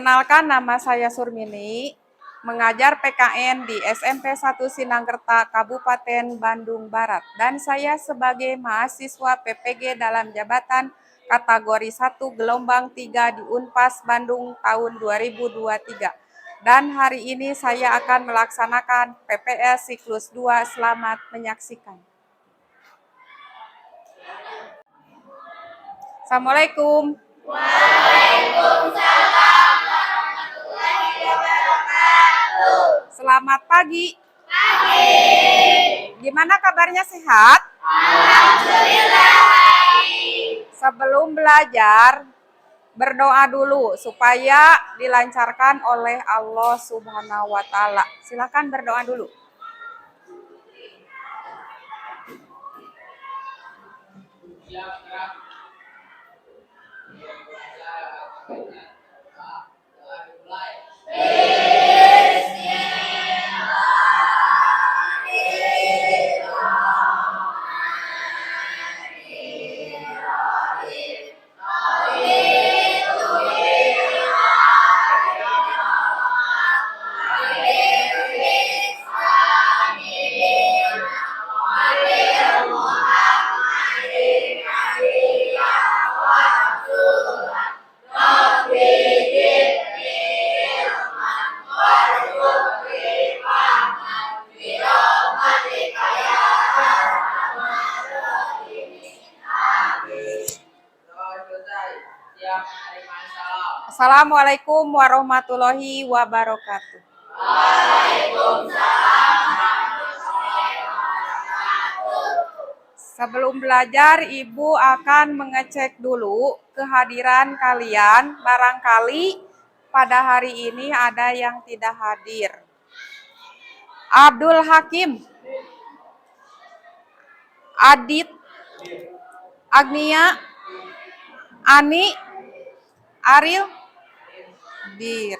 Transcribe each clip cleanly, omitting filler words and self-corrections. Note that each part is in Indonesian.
Perkenalkan, nama saya Surmini, mengajar PKN di SMP 1 Sinangkerta, Kabupaten Bandung Barat. Dan saya sebagai mahasiswa PPG dalam jabatan kategori 1 gelombang 3 di Unpas Bandung tahun 2023. Dan hari ini saya akan melaksanakan PPS siklus 2. Selamat menyaksikan. Assalamualaikum. Waalaikumsalam warahmatullahi wabarakatuh. Selamat pagi. Pagi. Gimana kabarnya, sehat? Alhamdulillah. Sebelum belajar, berdoa dulu supaya dilancarkan oleh Allah Subhanahu wa Ta'ala. Silakan berdoa dulu. Assalamualaikum warahmatullahi wabarakatuh. Sebelum belajar, Ibu akan mengecek dulu kehadiran kalian. Barangkali pada hari ini ada yang tidak hadir. Abdul Hakim, Adit, Agnia, Ani, Aril, Bir.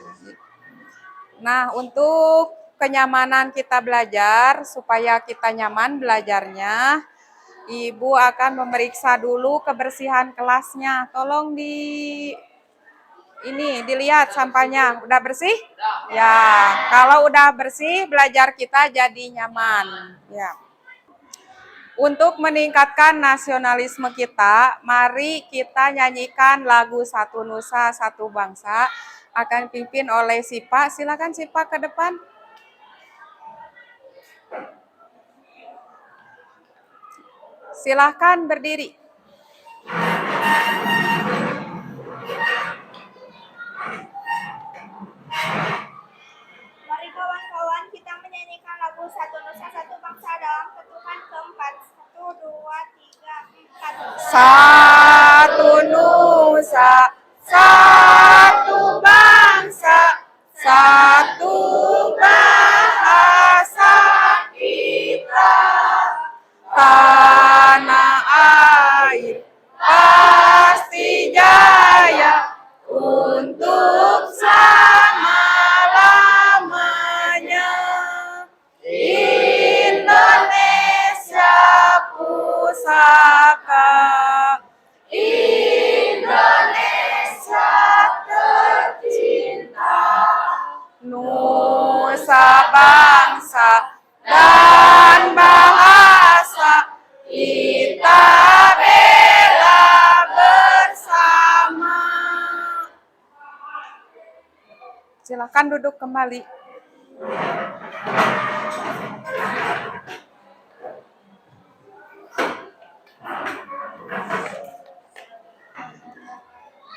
Nah, untuk kenyamanan kita belajar, supaya kita nyaman belajarnya, Ibu akan memeriksa dulu kebersihan kelasnya. Tolong dilihat sampahnya. Udah bersih? Ya, kalau udah bersih, belajar kita jadi nyaman. Ya. Untuk meningkatkan nasionalisme kita, mari kita nyanyikan lagu Satu Nusa Satu Bangsa, akan dipimpin oleh Sipa. Silakan Sipa ke depan. Silahkan berdiri. Mari kawan-kawan, kita menyanyikan lagu Satu Nusa Satu Bangsa dalam ketukan keempat. 1, 2, 3, 4. Satu nusa, satu bangsa, satu bahasa kita. Tanah air pasti jaya untuk selama-lamanya. Indonesia pusaka, Indonesia tercinta, nusa bangsa dan bahasa kita bela bersama. Silakan duduk kembali.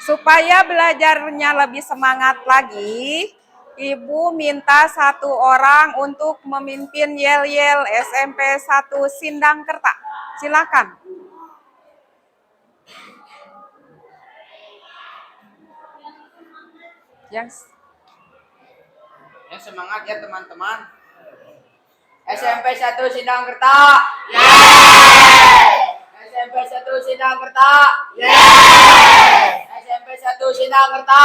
Supaya belajarnya lebih semangat lagi, Ibu minta satu orang untuk memimpin yel-yel SMP 1 Sindangkerta. Silakan. Yang semangat ya teman-teman. SMP 1 Sindangkerta. SMP 1 Sindangkerta. SMP 1 Sindangkerta.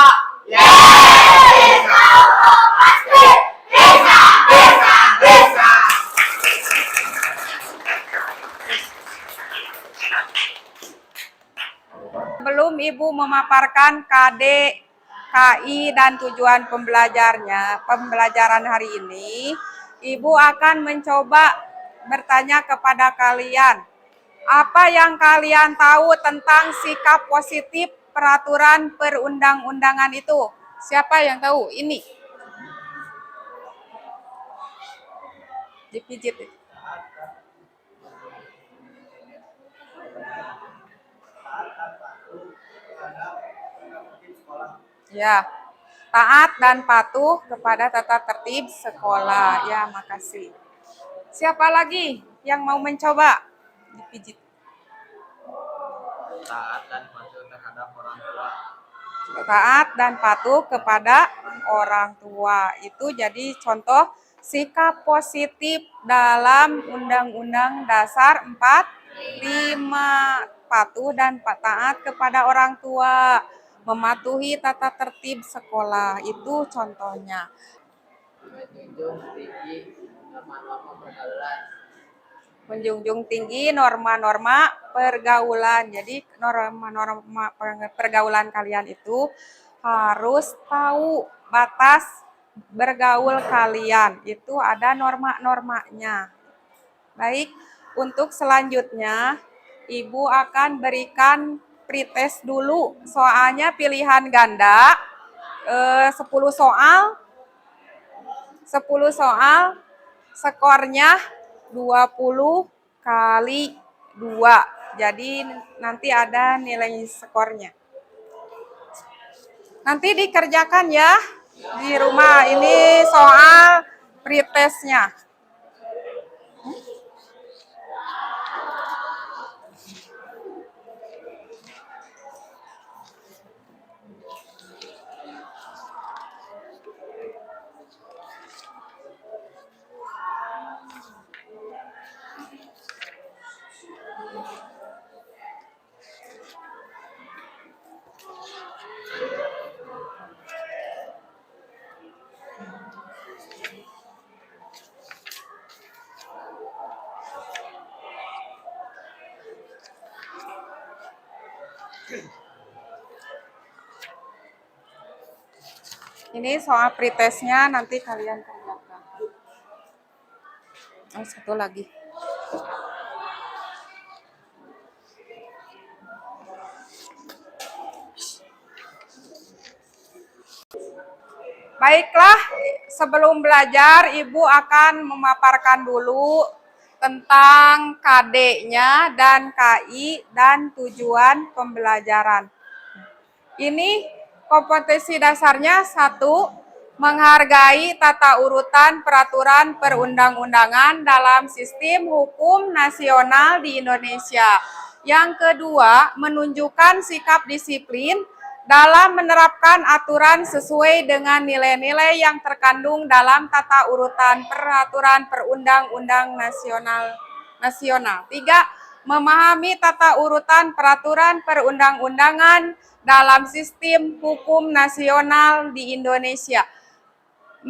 Sebelum Ibu memaparkan KD KI dan tujuan pembelajaran hari ini, Ibu akan mencoba bertanya kepada kalian, apa yang kalian tahu tentang sikap positif peraturan perundang-undangan itu? Siapa yang tahu? Ini. Dipijit. Ya, taat dan patuh kepada tata tertib sekolah. Ya, makasih. Siapa lagi yang mau mencoba? Dipijit. Taat dan patuh terhadap orang tua. Taat dan patuh kepada orang tua. Itu jadi contoh sikap positif dalam Undang-Undang Dasar 45. Patuh dan taat kepada orang tua. Mematuhi tata tertib sekolah. Itu contohnya. Menjunjung tinggi norma-norma pergaulan. Jadi norma-norma pergaulan kalian itu harus tahu batas bergaul kalian. Itu ada norma-normanya. Baik, untuk selanjutnya Ibu akan berikan pretest dulu. Soalnya pilihan ganda 10 soal. 10 soal, skornya 20 kali 2. Jadi nanti ada nilai skornya. Nanti dikerjakan ya di rumah. Ini soal pretestnya. Ini soal pretestnya nanti kalian kerjakan. Oh, satu lagi. Baiklah, sebelum belajar Ibu akan memaparkan dulu tentang KD-nya dan KI dan tujuan pembelajaran. Ini kompetensi dasarnya 1, menghargai tata urutan peraturan perundang-undangan dalam sistem hukum nasional di Indonesia. Yang kedua, menunjukkan sikap disiplin dalam menerapkan aturan sesuai dengan nilai-nilai yang terkandung dalam tata urutan peraturan perundang-undang nasional. 3, memahami tata urutan peraturan perundang-undangan dalam sistem hukum nasional di Indonesia. 4,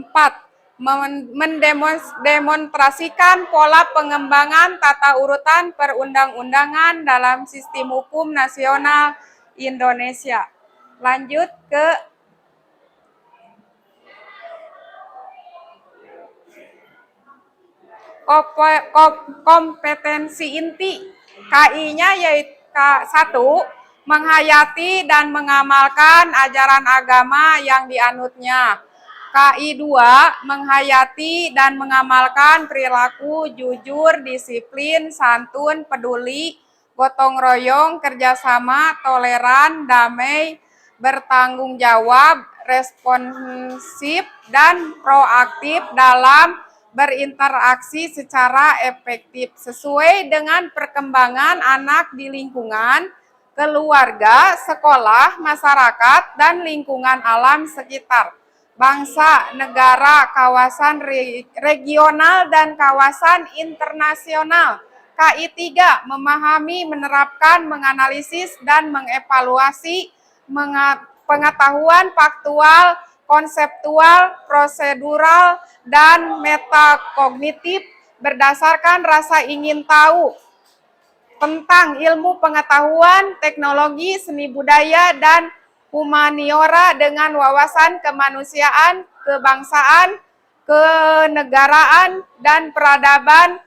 mendemonstrasikan pola pengembangan tata urutan perundang-undangan dalam sistem hukum nasional Indonesia. Lanjut ke kompetensi inti. KI-nya yaitu 1, menghayati dan mengamalkan ajaran agama yang dianutnya. KI 2, menghayati dan mengamalkan perilaku jujur, disiplin, santun, peduli, gotong royong, kerjasama, toleran, damai, bertanggung jawab, responsif, dan proaktif dalam berinteraksi secara efektif sesuai dengan perkembangan anak di lingkungan, keluarga, sekolah, masyarakat, dan lingkungan alam sekitar, bangsa, negara, kawasan regional, dan kawasan internasional. KI 3, memahami, menerapkan, menganalisis, dan mengevaluasi pengetahuan faktual, konseptual, prosedural, dan metakognitif berdasarkan rasa ingin tahu tentang ilmu pengetahuan, teknologi, seni budaya, dan humaniora dengan wawasan kemanusiaan, kebangsaan, kenegaraan, dan peradaban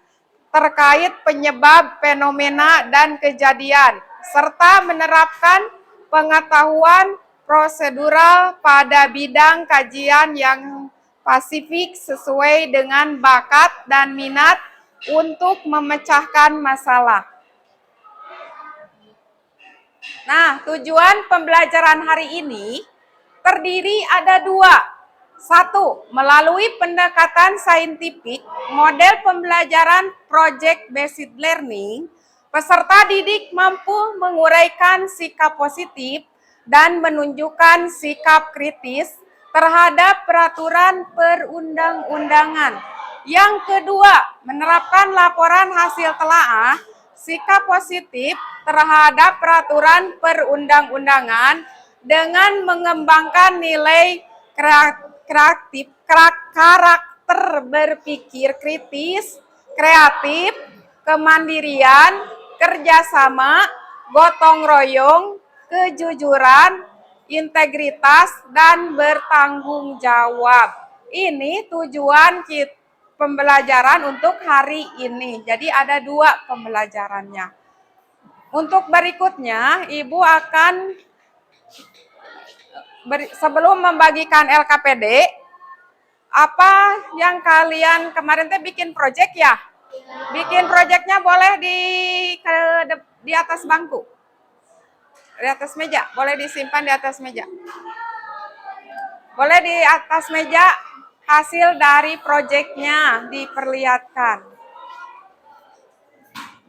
terkait penyebab fenomena dan kejadian, serta menerapkan pengetahuan prosedural pada bidang kajian yang spesifik sesuai dengan bakat dan minat untuk memecahkan masalah. Nah, tujuan pembelajaran hari ini terdiri ada dua. Satu, melalui pendekatan saintifik, model pembelajaran project based learning, peserta didik mampu menguraikan sikap positif dan menunjukkan sikap kritis terhadap peraturan perundang-undangan. Yang kedua, menerapkan laporan hasil telaah sikap positif terhadap peraturan perundang-undangan dengan mengembangkan nilai kreatif, karakter berpikir kritis, kreatif, kemandirian, kerjasama, gotong royong, kejujuran, integritas, dan bertanggung jawab. Ini tujuan pembelajaran untuk hari ini. Jadi ada dua pembelajarannya. Untuk berikutnya, Ibu akan sebelum membagikan LKPD, apa yang kalian kemarin bikin project ya? Bikin projectnya boleh di atas bangku, di atas meja, boleh disimpan di atas meja. Boleh di atas meja. Hasil dari proyeknya diperlihatkan.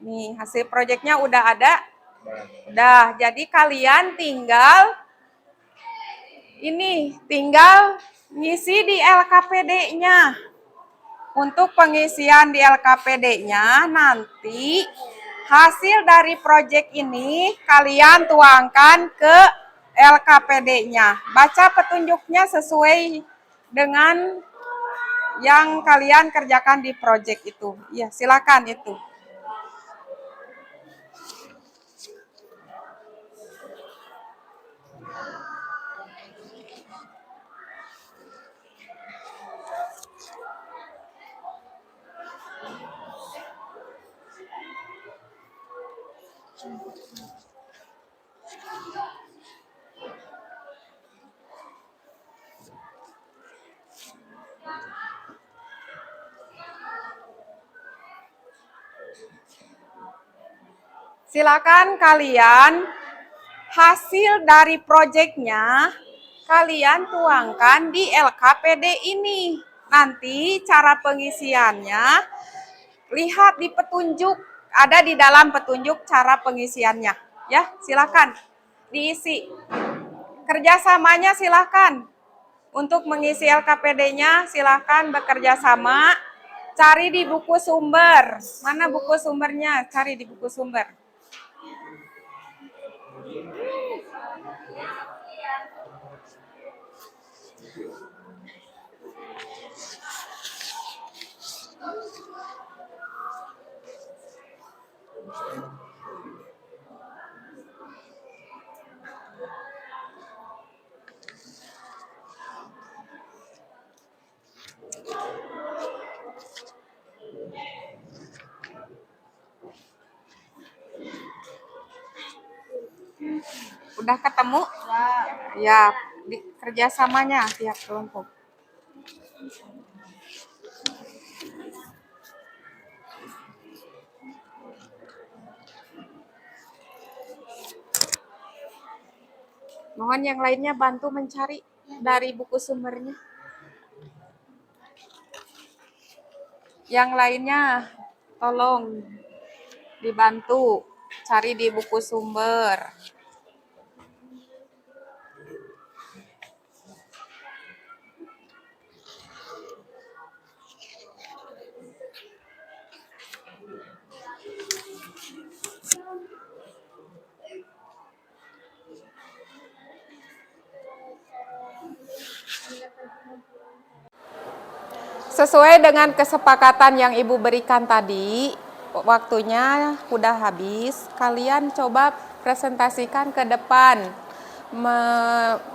Nih, hasil proyeknya udah ada. Udah, jadi kalian tinggal ngisi di LKPD-nya. Untuk pengisian di LKPD-nya nanti hasil dari proyek ini kalian tuangkan ke LKPD-nya. Baca petunjuknya sesuai dengan yang kalian kerjakan di proyek itu. Ya, silakan itu. Silakan kalian hasil dari proyeknya kalian tuangkan di LKPD ini. Nanti cara pengisiannya lihat di petunjuk, ada di dalam petunjuk cara pengisiannya. Ya, silakan diisi. Kerjasamanya silakan. Untuk mengisi LKPD-nya silakan bekerja sama. Cari di buku sumber. Mana buku sumbernya? Cari di buku sumber. Udah ketemu? Ya, kerjasamanya tiap kelompok. Mohon yang lainnya bantu mencari dari buku sumbernya. Yang lainnya tolong dibantu cari di buku sumber. Sesuai dengan kesepakatan yang Ibu berikan tadi, waktunya udah habis. Kalian coba presentasikan ke depan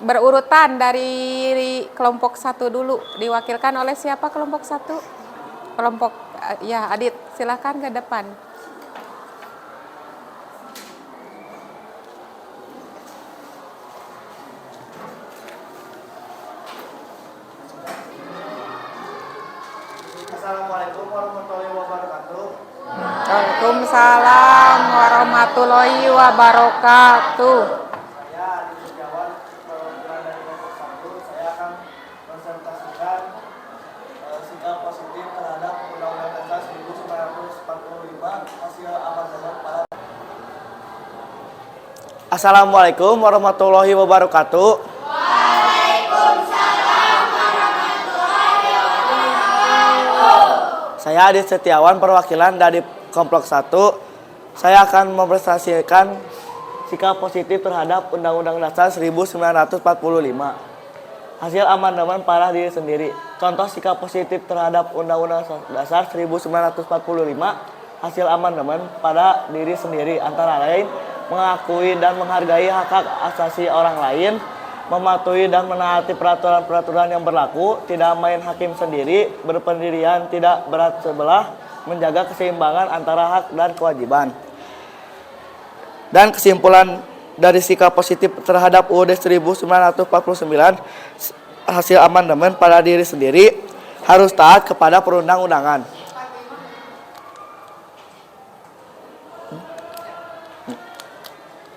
berurutan dari kelompok 1 dulu. Diwakilkan oleh siapa kelompok 1? Kelompok, ya Adit, silahkan ke depan. Assalamualaikum warahmatullahi wabarakatuh. Waalaikumsalam warahmatullahi wabarakatuh. Saya Adi Setiawan, perwakilan dari kelompok 1. Saya akan presentasikan sikap positif terhadap Undang-Undang Dasar 1945 hasil amandemen pada. Assalamualaikum warahmatullahi wabarakatuh. Saya Adit Setiawan, perwakilan dari kelompok 1. Saya akan mempresentasikan sikap positif terhadap Undang-Undang Dasar 1945. Hasil amandemen pada diri sendiri. Contoh sikap positif terhadap Undang-Undang Dasar 1945, hasil amandemen pada diri sendiri antara lain mengakui dan menghargai hak-hak asasi orang lain, mematuhi dan menaati peraturan-peraturan yang berlaku, tidak main hakim sendiri, berpendirian tidak berat sebelah, menjaga keseimbangan antara hak dan kewajiban. Dan kesimpulan dari sikap positif terhadap UUD 1949 hasil amandemen pada diri sendiri harus taat kepada perundang-undangan.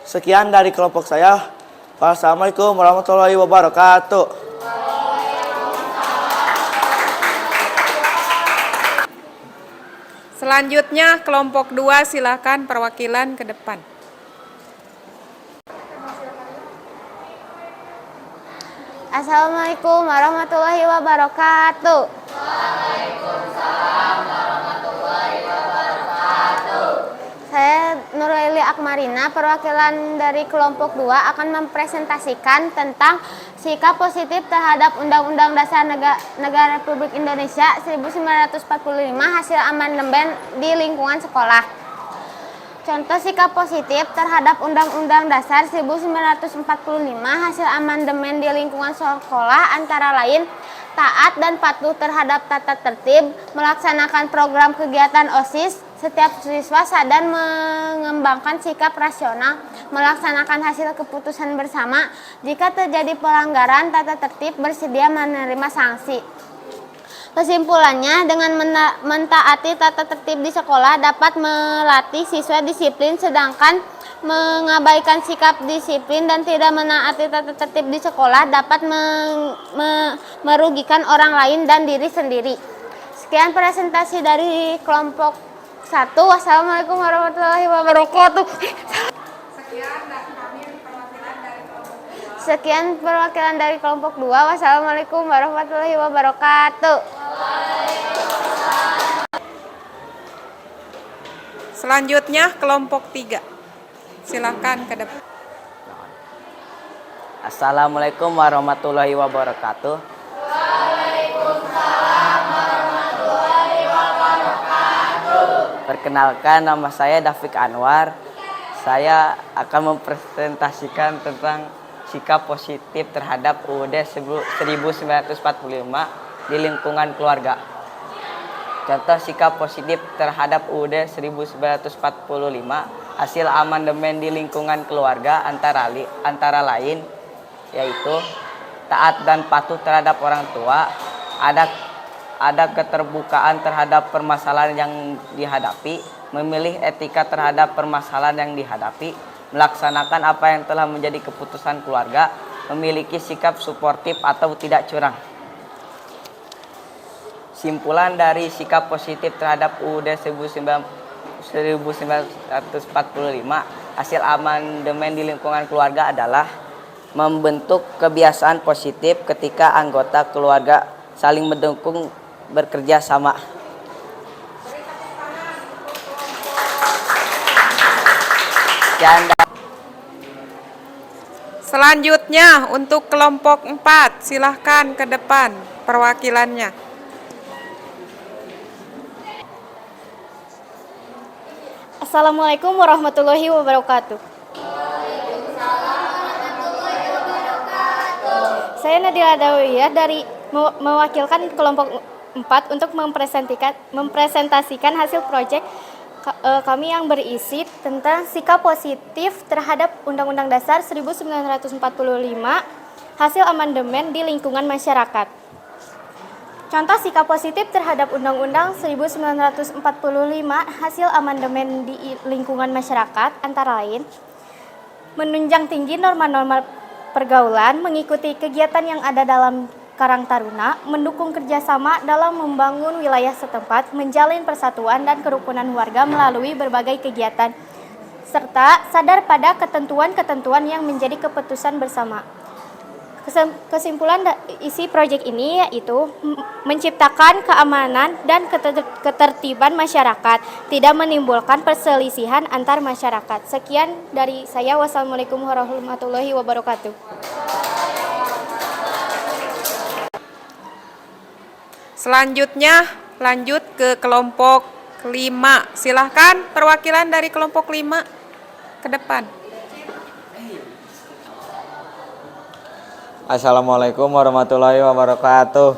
Sekian dari kelompok saya. Wassalamualaikum warahmatullahi wabarakatuh. Selanjutnya kelompok 2, silakan perwakilan ke depan. Assalamualaikum warahmatullahi wabarakatuh. Saya Nuraili Akmarina, perwakilan dari kelompok 2 akan mempresentasikan tentang sikap positif terhadap Undang-Undang Dasar Negara Republik Indonesia 1945 hasil amandemen di lingkungan sekolah. Contoh sikap positif terhadap Undang-Undang Dasar 1945 hasil amandemen di lingkungan sekolah antara lain taat dan patuh terhadap tata tertib, melaksanakan program kegiatan OSIS, setiap siswa sadar mengembangkan sikap rasional, melaksanakan hasil keputusan bersama, jika terjadi pelanggaran tata tertib bersedia menerima sanksi. Kesimpulannya, dengan mentaati tata tertib di sekolah dapat melatih siswa disiplin, sedangkan mengabaikan sikap disiplin dan tidak menaati tata tertib di sekolah dapat merugikan orang lain dan diri sendiri. Sekian presentasi dari kelompok 1. Wassalamualaikum warahmatullahi wabarakatuh. Sekian perwakilan dari kelompok 2. Wassalamualaikum warahmatullahi wabarakatuh. Selanjutnya kelompok 3. Silakan ke depan. Assalamualaikum warahmatullahi wabarakatuh. Perkenalkan, nama saya Dafiq Anwar. Saya akan mempresentasikan tentang sikap positif terhadap UUD 1945 di lingkungan keluarga. Contoh sikap positif terhadap UUD 1945 hasil amandemen di lingkungan keluarga antara lain yaitu taat dan patuh terhadap orang tua, ada keterbukaan terhadap permasalahan yang dihadapi, memilih etika terhadap permasalahan yang dihadapi, melaksanakan apa yang telah menjadi keputusan keluarga, memiliki sikap suportif atau tidak curang. Simpulan dari sikap positif terhadap UUD 1945 hasil amandemen di lingkungan keluarga adalah membentuk kebiasaan positif ketika anggota keluarga saling mendukung, bekerja sama. Selanjutnya untuk kelompok 4, silahkan ke depan perwakilannya. Assalamualaikum warahmatullahi wabarakatuh. Saya Nadila Dawiyah dari mewakilkan kelompok 4 untuk mempresentasikan hasil proyek kami yang berisi tentang sikap positif terhadap Undang-Undang Dasar 1945, hasil amandemen di lingkungan masyarakat. Contoh sikap positif terhadap Undang-Undang 1945, hasil amandemen di lingkungan masyarakat antara lain menunjang tinggi norma-norma pergaulan, mengikuti kegiatan yang ada dalam Karang Taruna, mendukung kerjasama dalam membangun wilayah setempat, menjalin persatuan dan kerukunan warga melalui berbagai kegiatan, serta sadar pada ketentuan-ketentuan yang menjadi keputusan bersama. Kesimpulan isi proyek ini yaitu menciptakan keamanan dan ketertiban masyarakat, tidak menimbulkan perselisihan antar masyarakat. Sekian dari saya. Wassalamualaikum warahmatullahi wabarakatuh. Selanjutnya lanjut ke kelompok 5. Silahkan perwakilan dari kelompok 5 ke depan. Assalamualaikum warahmatullahi wabarakatuh.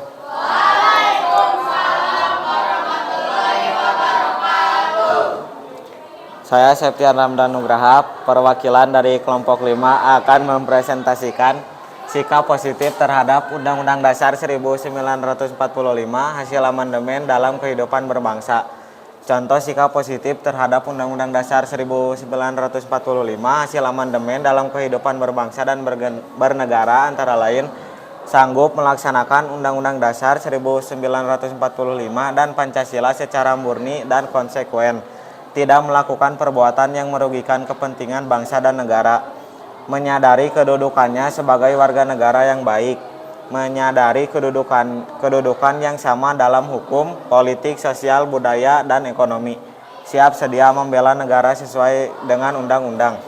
Saya Septian Ramdan Nugraha, perwakilan dari kelompok 5 akan mempresentasikan sikap positif terhadap Undang-Undang Dasar 1945 hasil amandemen dalam kehidupan berbangsa. Contoh sikap positif terhadap Undang-Undang Dasar 1945 hasil amandemen dalam kehidupan berbangsa dan bernegara antara lain sanggup melaksanakan Undang-Undang Dasar 1945 dan Pancasila secara murni dan konsekuen, tidak melakukan perbuatan yang merugikan kepentingan bangsa dan negara, menyadari kedudukannya sebagai warga negara yang baik, menyadari kedudukan yang sama dalam hukum, politik, sosial, budaya, dan ekonomi, siap sedia membela negara sesuai dengan undang-undang.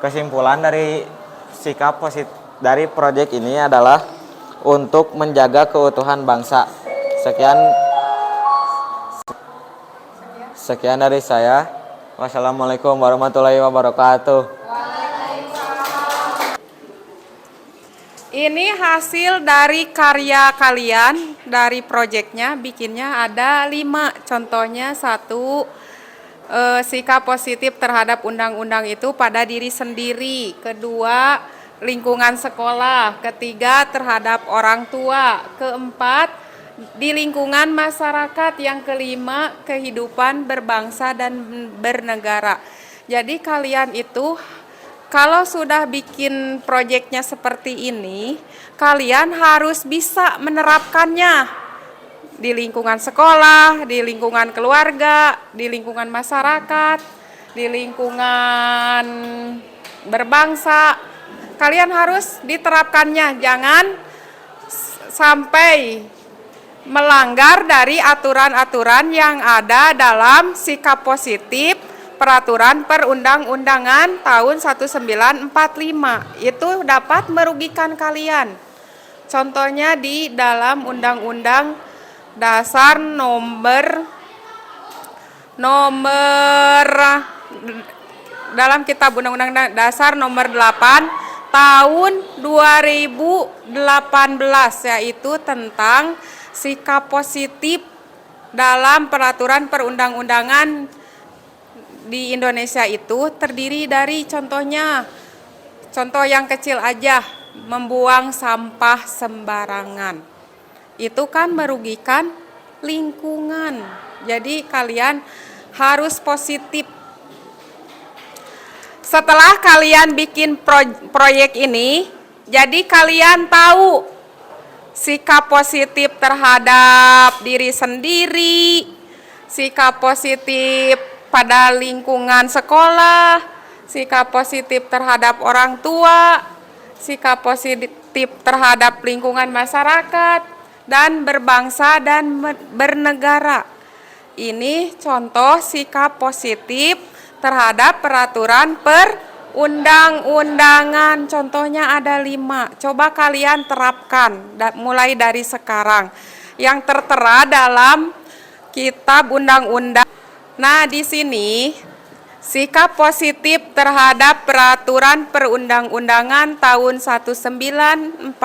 Kesimpulan dari sikap positif dari proyek ini adalah untuk menjaga keutuhan bangsa. Sekian dari saya. Wassalamualaikum warahmatullahi wabarakatuh. Ini hasil dari karya kalian, dari proyeknya, bikinnya ada 5. Contohnya 1, sikap positif terhadap undang-undang itu pada diri sendiri. 2, lingkungan sekolah. 3, terhadap orang tua. 4, di lingkungan masyarakat. Yang 5, kehidupan berbangsa dan bernegara. Jadi kalian itu kalau sudah bikin proyeknya seperti ini, kalian harus bisa menerapkannya di lingkungan sekolah, di lingkungan keluarga, di lingkungan masyarakat, di lingkungan berbangsa. Kalian harus diterapkannya, jangan sampai melanggar dari aturan-aturan yang ada dalam sikap positif Peraturan Perundang-undangan tahun 1945. Itu dapat merugikan kalian. Contohnya di dalam Undang-Undang Dasar dalam Kitab Undang-Undang Dasar nomor 8 tahun 2018, yaitu tentang sikap positif dalam peraturan perundang-undangan di Indonesia itu terdiri dari contoh yang kecil aja, membuang sampah sembarangan. Itu kan merugikan lingkungan. Jadi kalian harus positif. Setelah kalian bikin proyek ini, jadi kalian tahu sikap positif terhadap diri sendiri, sikap positif pada lingkungan sekolah, sikap positif terhadap orang tua, sikap positif terhadap lingkungan masyarakat, dan berbangsa dan bernegara. Ini contoh sikap positif terhadap peraturan perundang-undangan. Contohnya ada 5. Coba kalian terapkan mulai dari sekarang. Yang tertera dalam Kitab Undang-Undang. Nah, di sini sikap positif terhadap peraturan perundang-undangan tahun 1945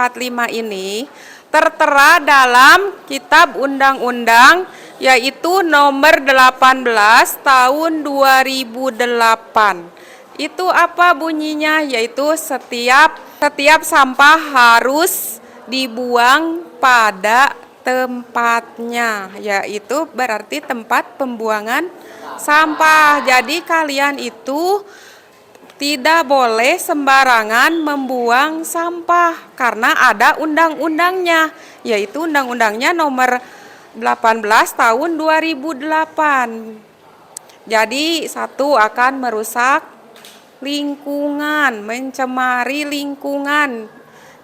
ini tertera dalam Kitab Undang-Undang yaitu nomor 18 tahun 2008. Itu apa bunyinya? Yaitu setiap sampah harus dibuang pada tempatnya, yaitu berarti tempat pembuangan sampah. Jadi kalian itu tidak boleh sembarangan membuang sampah karena ada undang-undangnya, yaitu undang-undangnya nomor 18 tahun 2008. Jadi satu, akan merusak lingkungan, mencemari lingkungan.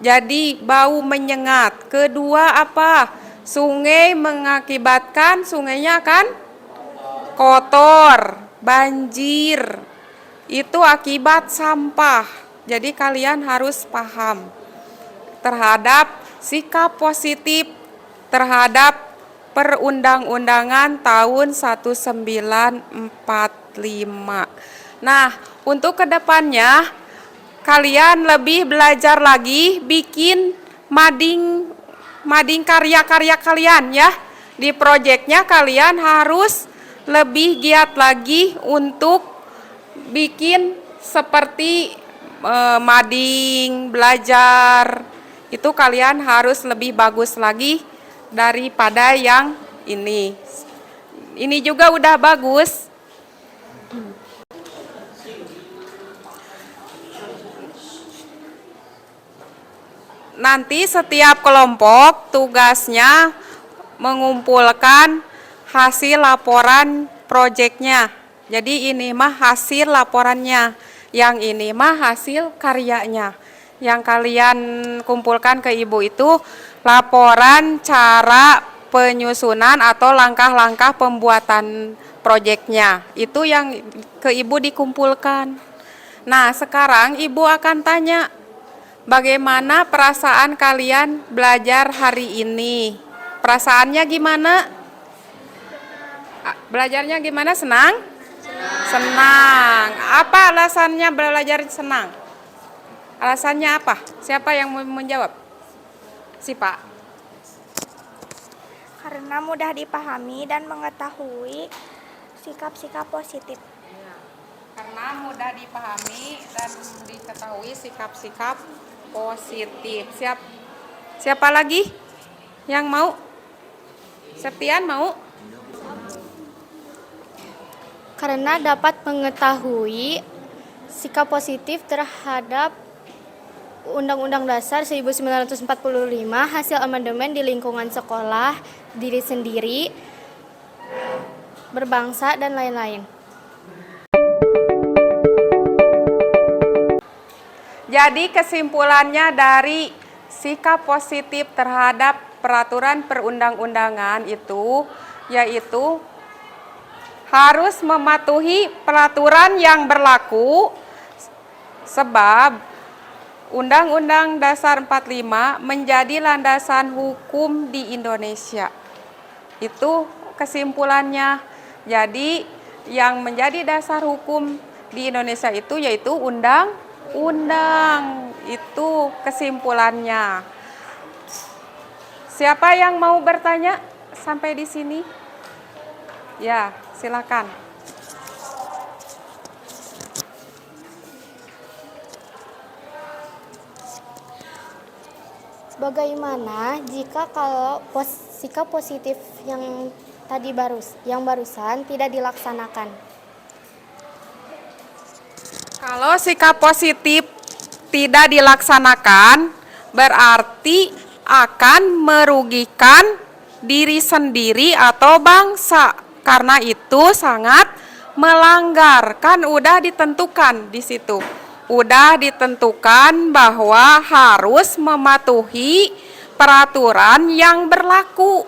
Jadi bau menyengat. Kedua apa? Sungai mengakibatkan sungainya akan kotor, banjir. Itu akibat sampah. Jadi kalian harus paham terhadap sikap positif terhadap perundang-undangan tahun 1945. Nah, untuk kedepannya kalian lebih belajar lagi bikin mading karya-karya kalian ya. Di proyeknya kalian harus lebih giat lagi untuk bikin seperti mading, belajar. Itu kalian harus lebih bagus lagi daripada yang ini. Ini juga udah bagus. Nanti setiap kelompok tugasnya mengumpulkan hasil laporan proyeknya. Jadi ini mah hasil laporannya, yang ini mah hasil karyanya. Yang kalian kumpulkan ke ibu itu laporan cara penyusunan atau langkah-langkah pembuatan proyeknya. Itu yang ke ibu dikumpulkan. Nah, sekarang ibu akan tanya, bagaimana perasaan kalian belajar hari ini? Perasaannya gimana? Belajarnya gimana? Senang? Senang. Apa alasannya belajar senang? Alasannya apa? Siapa yang mau menjawab? Si Pak. Karena mudah dipahami dan mengetahui sikap-sikap positif. Karena mudah dipahami dan diketahui sikap-sikap positif. Siapa lagi yang mau? Septian mau? Karena dapat mengetahui sikap positif terhadap Undang-Undang Dasar 1945, hasil amandemen di lingkungan sekolah, diri sendiri, berbangsa, dan lain-lain. Jadi kesimpulannya dari sikap positif terhadap peraturan perundang-undangan itu yaitu harus mematuhi peraturan yang berlaku sebab Undang-Undang Dasar 45 menjadi landasan hukum di Indonesia. Itu kesimpulannya. Jadi yang menjadi dasar hukum di Indonesia itu yaitu undang-undang. Itu kesimpulannya. Siapa yang mau bertanya sampai di sini? Ya, silakan. Bagaimana jika kalau sikap positif yang barusan tidak dilaksanakan? Kalau sikap positif tidak dilaksanakan, berarti akan merugikan diri sendiri atau bangsa. Karena itu sangat melanggar. Kan udah ditentukan di situ. Udah ditentukan bahwa harus mematuhi peraturan yang berlaku.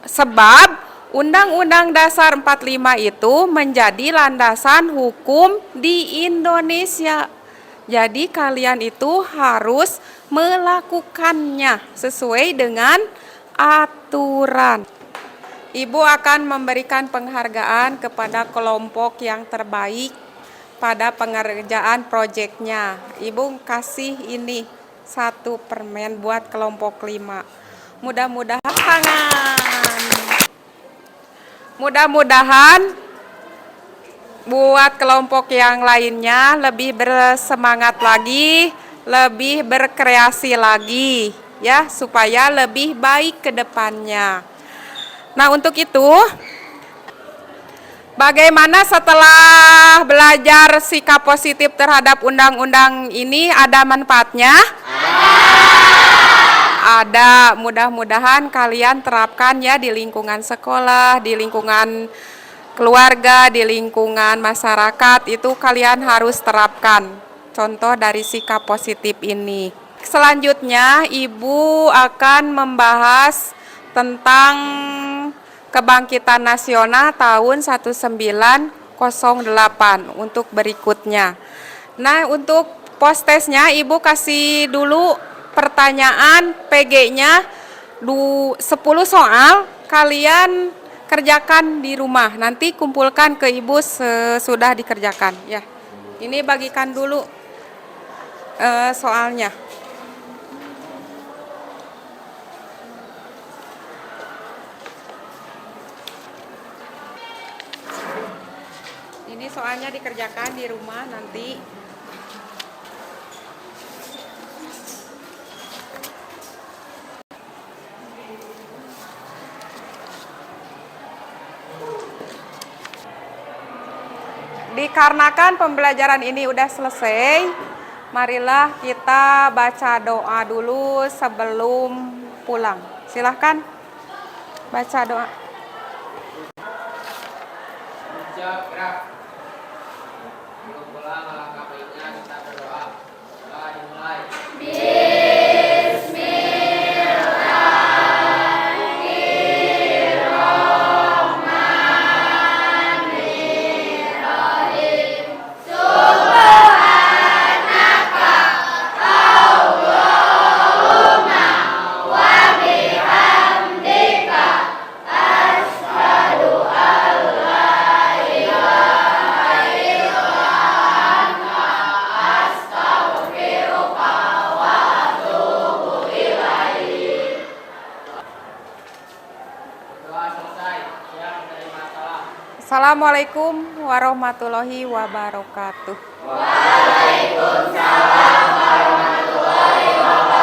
Sebab Undang-Undang Dasar 45 itu menjadi landasan hukum di Indonesia. Jadi kalian itu harus melakukannya sesuai dengan aturan. Ibu akan memberikan penghargaan kepada kelompok yang terbaik pada pengerjaan proyeknya. Ibu kasih ini 1 permen buat kelompok 5. Mudah-mudahan tangan. Mudah-mudahan buat kelompok yang lainnya lebih bersemangat lagi, lebih berkreasi lagi ya, supaya lebih baik ke depannya. Nah, untuk itu bagaimana setelah belajar sikap positif terhadap undang-undang ini, ada manfaatnya? Ada. Mudah-mudahan kalian terapkan ya di lingkungan sekolah, di lingkungan keluarga, di lingkungan masyarakat, itu kalian harus terapkan contoh dari sikap positif ini. Selanjutnya, Ibu akan membahas tentang Kebangkitan Nasional tahun 1908 untuk berikutnya. Nah, untuk post-testnya Ibu kasih dulu pertanyaan PG-nya 10 soal, kalian kerjakan di rumah. Nanti kumpulkan ke Ibu sesudah dikerjakan ya. Ini bagikan dulu soalnya. Ini soalnya dikerjakan di rumah nanti. Dikarenakan pembelajaran ini udah selesai, marilah kita baca doa dulu sebelum pulang. Silahkan baca doa. Assalamualaikum warahmatullahi wabarakatuh. Waalaikumsalam warahmatullahi wabarakatuh.